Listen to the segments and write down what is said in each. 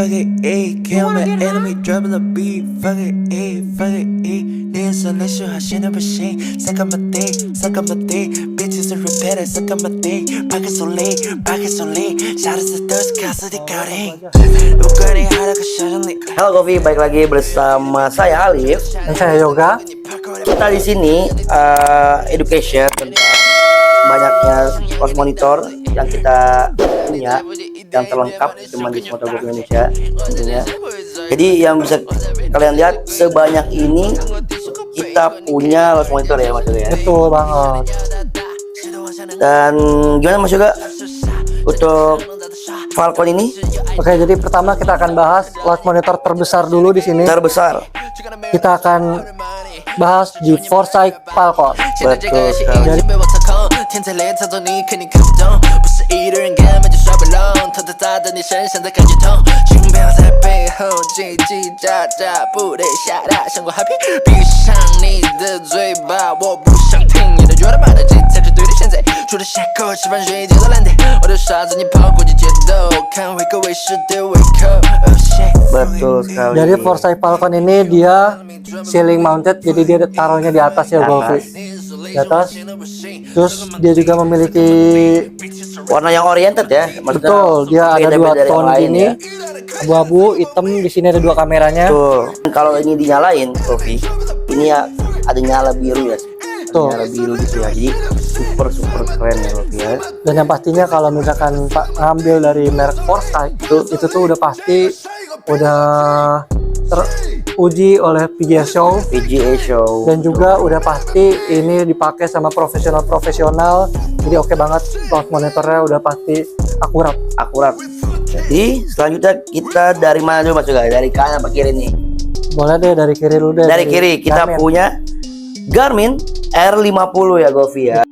fuck it, kill my enemy, drop the beat, fuck it, 내 인솔레이션 하시는 machine, suck up my dick, bitches are repeated, suck up my dick, pocket so lit, shout out to thirst, cause the garden, ukani 하다가 suddenly. Halo Govi, balik lagi bersama saya Alif Dan saya Yoga. Kita di sini education tentang banyaknya pos monitor yang kita punya yang terlengkap cuma di Motovlog Indonesia tentunya. Jadi yang bisa kalian lihat sebanyak ini kita punya los monitor ya Mas Yoga ya. Betul banget. Dan gimana Mas Yoga untuk Falcon ini? Oke, jadi pertama kita akan bahas lot monitor terbesar dulu di sini. Terbesar. Kita akan bahas di Foresight Falcon. Betul sekali. Betul sekali. Jadi Foresight Falcon ini dia ceiling mounted, jadi dia taruhnya di atas ya Golfi. Di atas. Terus dia juga memiliki warna yang oriented ya. Maksudnya betul, dia ada beda-beda dua dari yang tone lain gini. ya. Abu-abu, hitam, di sini ada dua kameranya. Tuh, kalau ini dinyalain, Kofi, ini ya ada nyala biru ya. Tuh. Nyala biru gitu ya. Jadi super keren ya Kofi ya. Dan yang pastinya kalau misalkan Pak ngambil dari merek Foresight itu tuh udah pasti udah teruji oleh PGA Show dan juga udah pasti ini dipakai sama profesional. Jadi oke banget, lot monitornya udah pasti akurat. Jadi selanjutnya kita dari mana dulu Mas Yoga? Dari kanan apa kiri nih? Boleh deh dari kiri dulu deh. Dari kiri kita Garmin. punya Garmin R50 ya Govi ya.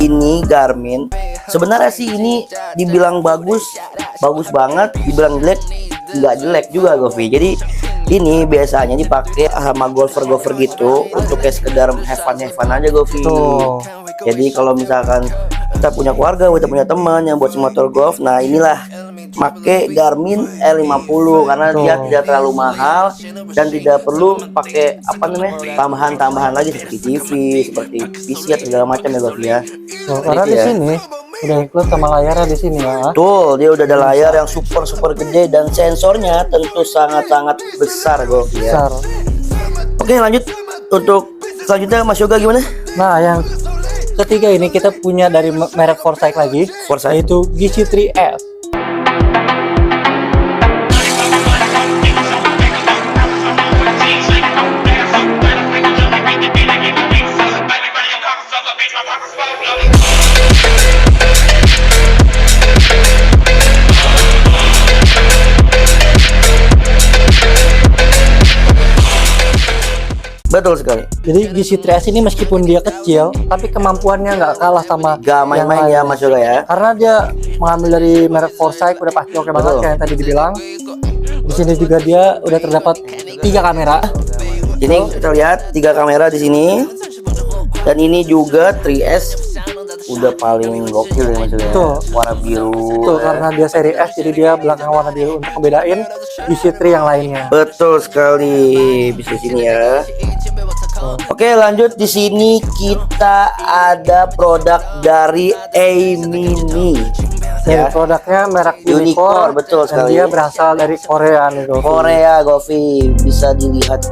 Ini Garmin sebenarnya sih ini dibilang bagus banget, dibilang jelek nggak jelek juga Govi. Jadi ini biasanya dipakai sama golfer gitu untuk kayak sekedar have fun aja Govi. Jadi kalau misalkan kita punya keluarga, kita punya teman yang buat motor golf, nah inilah pakai Garmin R50 karena dia tidak terlalu mahal dan tidak perlu pakai tambahan lagi seperti TV, seperti PC atau segala macam ya Govi ya. Karena di sini udah include sama layarnya di sini ya. Tuh, dia udah ada layar yang super gede dan sensornya tentu sangat besar Govi ya. Oke, lanjut untuk selanjutnya Mas Yoga gimana? Nah, yang ketiga ini kita punya dari merek Foresight lagi, yaitu GC3S. Betul sekali. Jadi GC3S ini meskipun dia kecil, tapi kemampuannya nggak kalah sama main-main ya Mas Yoga ya. Karena dia mengambil dari merek Foresight udah pasti oke banget kayak yang tadi dibilang. Di sini juga dia udah terdapat 3 kamera. Ini kita lihat 3 kamera di sini. Dan ini juga 3S udah paling gokil ya Mas Yoga. Tuh. Warna biru. Tuh, karena dia seri S jadi dia belakang warna biru untuk membedain GC3 yang lainnya. Betul sekali. Bisa sini ya. Oke, lanjut di sini kita ada produk dari A-Mini. Ya. Produknya merek Unicorn, betul sekali. Dan dia berasal dari Korea nih Govi. Korea Govi, bisa dilihat.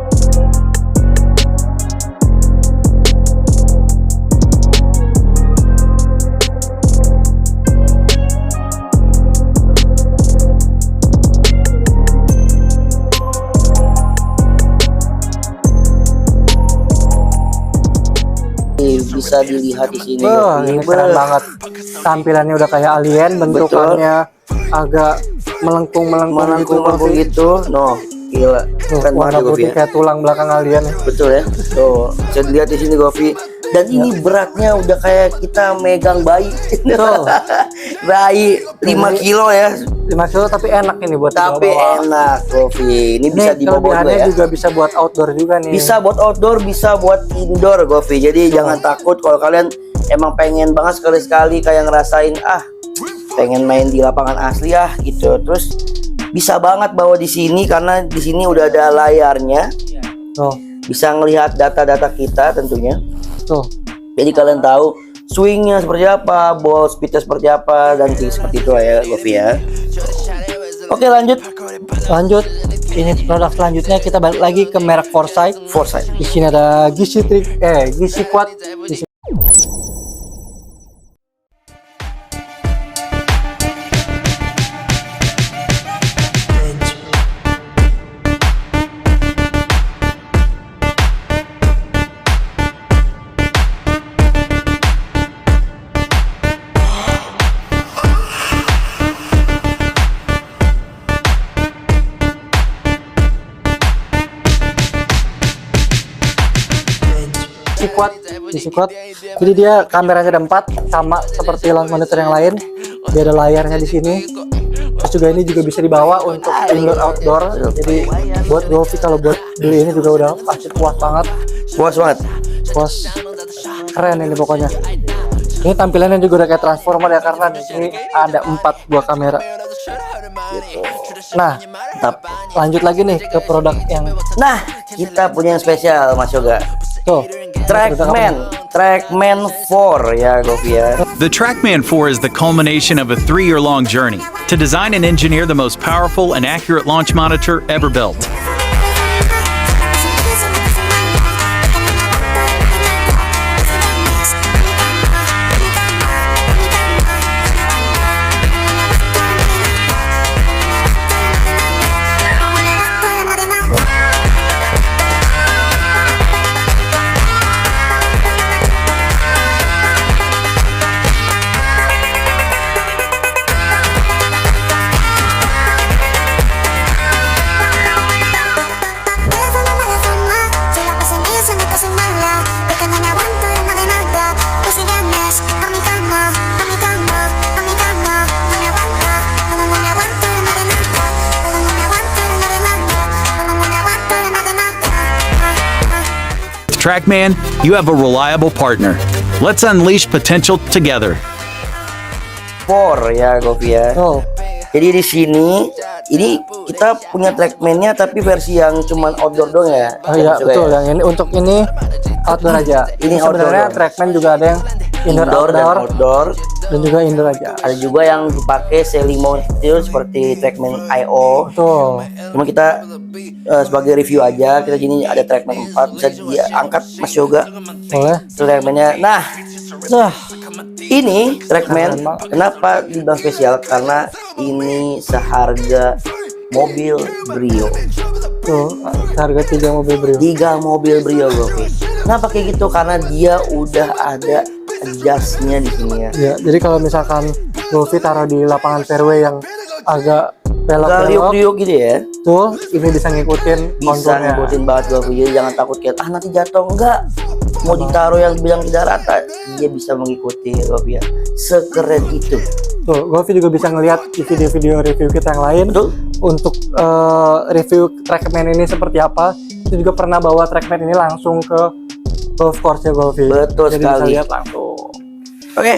bisa dilihat di sini. Ini keren banget. Tampilannya udah kayak alien, bentukannya agak melengkung gitu. No, gila. Keren warna banget putih Govi ya. kayak tulang belakang alien. Betul ya. Tuh, bisa dilihat di sini Govi. Dan ini beratnya udah kayak kita megang bayi. Betul. Bayi 5 kilo ya. 5 kilo tapi enak ini buat Tapi dibawa. enak Govi. Ini bisa dibawa kelebihannya juga ya. juga bisa buat outdoor juga nih. Bisa buat outdoor, bisa buat indoor Govi. Jadi jangan takut kalau kalian emang pengen banget sekali-sekali kayak ngerasain pengen main di lapangan asli gitu. Terus bisa banget bawa di sini karena di sini udah ada layarnya. Tuh. Bisa ngelihat data-data kita tentunya. Tuh. Jadi kalian tahu swingnya seperti apa, ball speednya seperti apa, dan seperti itu ya Govi ya. Oke lanjut. Ini produk selanjutnya kita balik lagi ke merek Foresight. Di sini ada Gizi Quad. Gizi Quad. Jadi dia kameranya ada 4 sama seperti launch monitor yang lain. Dia ada layarnya di sini. Terus juga ini juga bisa dibawa untuk indoor outdoor. Jadi buat Govi kalau buat beli ini juga udah pasti puas banget. Puas. Keren ini pokoknya. Ini tampilannya juga udah kayak transformer ya karena di sini ada 4 buah kamera. Nah, lanjut lagi nih ke produk yang kita punya yang spesial Mas Yoga. tuh. Trackman 4 ya Govi ya. The Trackman 4 is the culmination of a 3-year-long journey to design and engineer the most powerful and accurate launch monitor ever built. Trackman, you have a reliable partner. Let's unleash potential together. 4 ya Govi ya. Jadi di sini ini kita punya Trackman-nya tapi versi yang cuman outdoor dong ya. Oh iya betul ya. Yang ini untuk ini outdoor aja. Ini sebenarnya outdoor. Trackman juga ada yang indoor dan outdoor. Dan juga indoor aja. Ada juga yang dipakai selling mount seperti Trackman IO. Betul. Cuma kita sebagai review aja, kita sini ada Trackman 4 bisa diangkat Mas Yoga. Boleh. Trackman-nya. Nah, ini Trackman kenapa dibilang spesial? Karena ini seharga mobil Brio. Tuh, harga 3 mobil Brio. 3 mobil Brio Govi. Kenapa kayak gitu? Karena dia udah ada adjustnya di sini ya. Ya, jadi kalau misalkan Govi taruh di lapangan fairway yang agak belok-belok riuk gitu ya. Tuh, ini bisa ngikutin konturnya. Ngikutin banget Govi. Jadi jangan takut kayak nanti jatuh, enggak. Mau ditaruh yang bilang tidak rata, dia bisa mengikuti Govi ya. Sekeren itu. Tuh, Govi juga bisa ngelihat di video-video review kita yang lain. Betul. Untuk review Trackman ini seperti apa. Kita juga pernah bawa Trackman ini langsung ke golf course-nya Govi. Betul. Jadi sekali. bisa lihat langsung. Oke.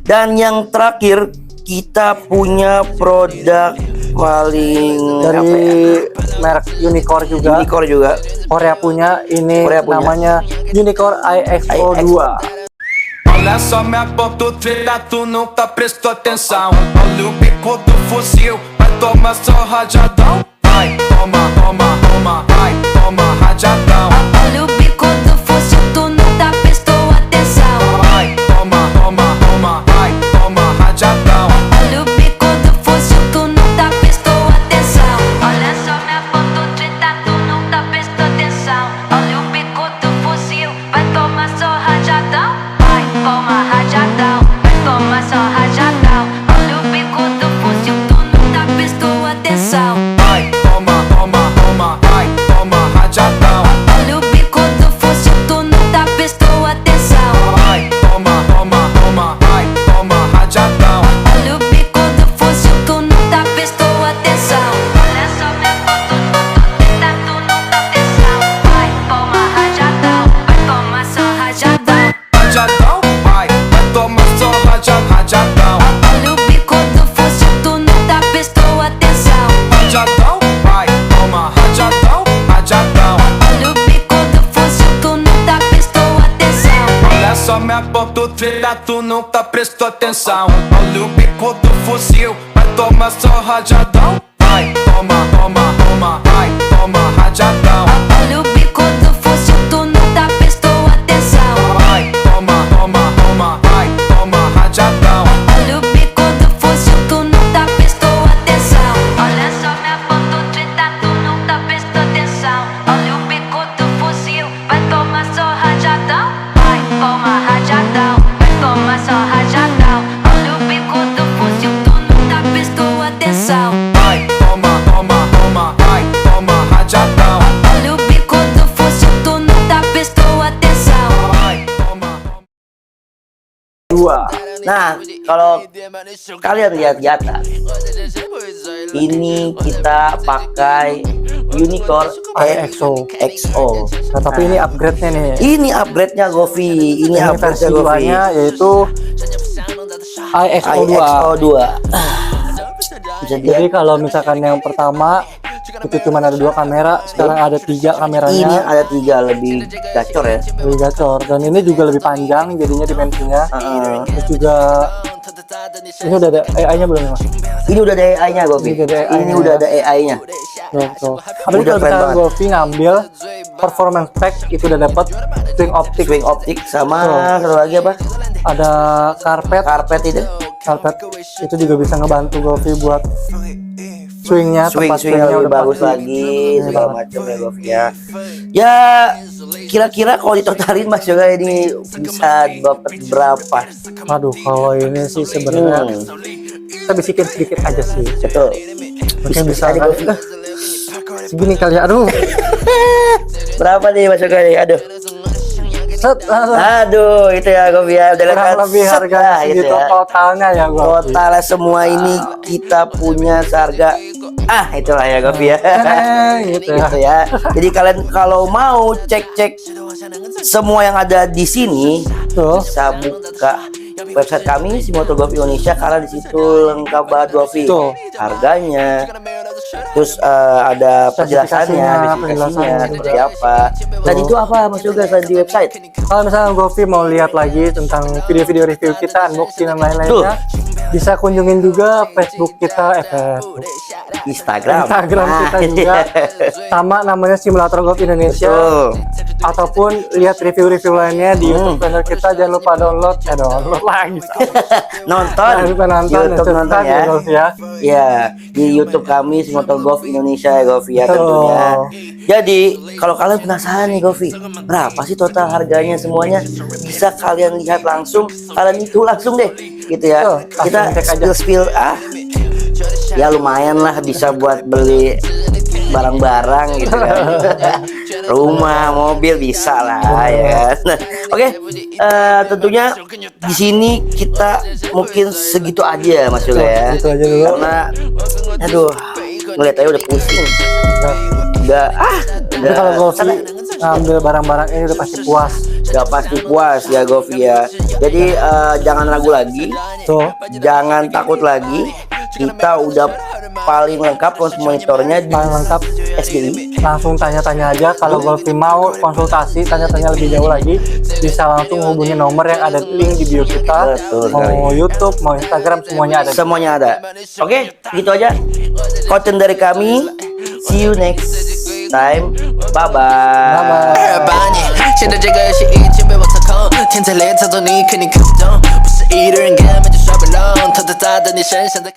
Dan yang terakhir kita punya produk paling dari merek Unicore juga. Korea punya ini namanya Unicore iExpo 2. Olha só minha ponto treta, tu nunca prestou atenção. Olha o bico do fuzil, vai tomar só rajadão. Vai, toma, toma, toma, vai, toma rajadão. Olha o bico do fuzil, tu nunca prestou atenção. Vai, toma, toma, toma, vai, toma rajadão. Olha o bico do fuzil, tu nunca prestou atenção. Olha só minha ponto treta, tu nunca prestou atenção. Olha o bico do fuzil, vai tomar só rajadão. treta, tu nunca prestou atenção. Olha o bico do fuzil, vai tomar só rajadão. Vai, toma, toma, toma, vai, toma rajadão. Olha o bico do fuzil, tu nunca prestou atenção. Vai, toma, toma, toma, vai, toma rajadão. Olha o bico do fuzil, tu nunca prestou atenção. Olha só minha foto treta, tu nunca prestou atenção. Olha o bico do fuzil, vai tomar só rajadão. Vai, toma rajadão, vai tomar só rajadão. Olha o bico do fuzil, tu nunca prestou atenção. Vai, toma, toma, toma, vai, toma rajadão. Olha o bico do fuzil, tu nunca prestou atenção. Vai, toma, toma. Dua. Nah, kalau kalian lihat di atas, ini kita pakai Unicorn EXO. XO. Nah, tapi ini upgrade-nya nih. Ini upgrade-nya Govi. Ini Ini versi upgrade-nya Govi. 2-nya yaitu IXO2. IXO2. Bisa Jadi dilihat. kalau misalkan yang pertama itu cuma ada 2 kamera, sekarang ada 3 Ini kameranya, ada 3, lebih gacor ya. lebih gacor. Dan ini juga lebih panjang jadinya dimensinya. Terus juga ini udah ada AI-nya belum ya, Mas? Ini udah ada AI-nya Govi. Ini udah ada AI-nya. Ini udah ada AI-nya. Betul. Apalagi Udah kalau keren kita banget. Govi ngambil performance pack itu udah dapat swing optik, Swing optik sama Betul. satu lagi apa? ada karpet Karpet itu. itu juga bisa ngebantu Govi buat swingnya, tempat Swing swingnya lebih udah bagus pasti. lagi segala macam ya Govi ya. Ya kira-kira kalau ditotalin Mas Yoga ini bisa dapat berapa? Waduh, kalau ini sih sebenarnya kita bisikin sedikit aja sih. Betul. Mungkin bisa nih, Govi. segini kali ya. Aduh. Berapa nih Mas Yoga nih? Aduh. Set, Aduh, itu ya Govi ya. Udah kurang lihat lebih set harga lah, gitu segitu ya. totalnya ya Govi. Totalnya semua ini kita punya seharga itulah ya Govi ya. Gitu ya. Gitu ya. Jadi kalian kalau mau cek-cek semua yang ada di sini Tuh. bisa buka website kami si Motor Golf Indonesia, karena di situ lengkap banget Govi. Tuh. Harganya, terus ada penjelasannya, penjelasannya seperti apa. Dan itu apa Mas Yoga selain di website? Kalau misalnya Govi mau lihat lagi tentang video-video review kita, unboxing dan lain-lainnya, bisa kunjungin juga Facebook kita, Facebook, Instagram kita juga, sama namanya Simulator Golf Indonesia. Betul. Ataupun lihat review-review lainnya di YouTube channel kita. Jangan lupa download lagi. Nonton Jangan lupa nonton, YouTube nonton ya. Golf ya. Ya, di YouTube kami si Motor Golf Indonesia ya Govi ya tentunya. Jadi kalau kalian penasaran nih Govi, berapa sih total harganya semuanya? Bisa kalian lihat langsung, kalian itu langsung deh, gitu ya. Tuh, Kita langsung cek aja. spill ya lumayan lah, bisa buat beli barang-barang gitu kan. Rumah, mobil bisa lah ya kan. Oke, tentunya di sini kita mungkin segitu aja Mas Yoga ya. Segitu aja dulu. Karena aduh, ngeliat aja udah pusing. Tapi kalau Govi ngambil barang-barang ini udah pasti puas. Udah pasti puas ya Govi ya. Jadi jangan ragu lagi, Tuh. jangan takut lagi. Kita udah paling lengkap monitornya di Paling lengkap. SGI. Langsung tanya-tanya aja. Kalau Govi mau konsultasi, tanya-tanya lebih jauh lagi, bisa langsung hubungi nomor yang ada link di bio kita. Betul Mau YouTube, mau Instagram, semuanya ada. Semuanya ada. Oke, gitu aja konten dari kami. See you next time. Bye bye. 반이现在这个游戏已经被我操控，天才猎操纵你，可你看不懂，不是一个人根本就耍不拢，偷偷砸在你身上的。